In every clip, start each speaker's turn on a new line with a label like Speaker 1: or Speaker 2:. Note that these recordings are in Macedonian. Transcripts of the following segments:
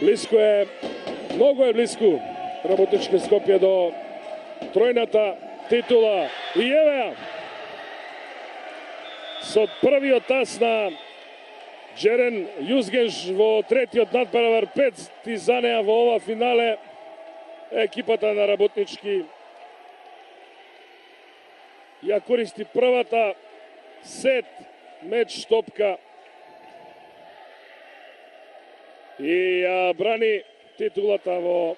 Speaker 1: Близко е, много е близко Работнички Скопје до тројната титула. И еве ја, со првиот тас на Джерен Јузгенш во третиот надпревар, 5 за неа во ова финале, екипата на Работнички ја користи првата сет меч топка и ја брани титулата во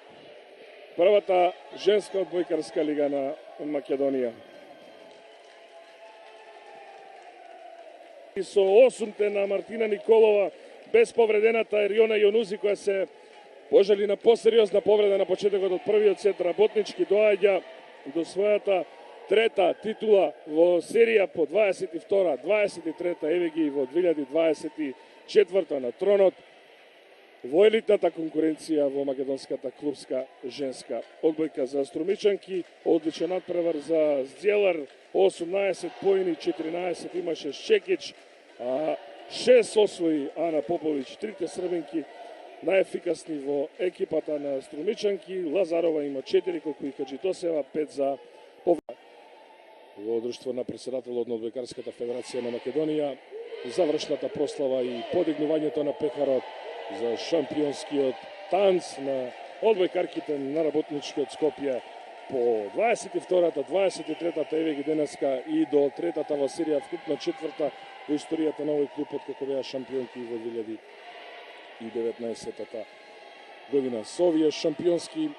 Speaker 1: првата женска одбојкарска лига на Македонија. И со 8-те на Мартина Николова, без повредената Ериона Јонузи, која се пожали на посериозна повреда на почетокот од првиот сет, Работнички доаѓа до својата трета титула во серија по 22-та, 23-та, еве ги во 2024 на тронот во елитната конкуренција во македонската клубска женска одбојка. За струмичанки одличен надпревар за Зелар, 18 поени, 14 имаше Шекич, а 6 освои Ана Поповиќ. Трите србинки најефикасни во екипата на струмичанки. Лазарова има 4, колку и Хаджитосева 5 за повреда. Во друштво на претседателот на Одбојкарската федерација на Македонија, завршната прослава и подигнувањето на пехарот за шампионскиот танц на одбојкарките на Работничкиот Скопје по 22-та, 23-та, еве ги денеска и до третата во серија, вкупно четврта во историјата на овој клуб откако беа шампионки во 2019 година. Со овие шампионски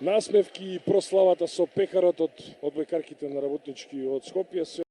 Speaker 1: насмевки и прославата со пехарот од одбојкарките на Работничкиот Скопје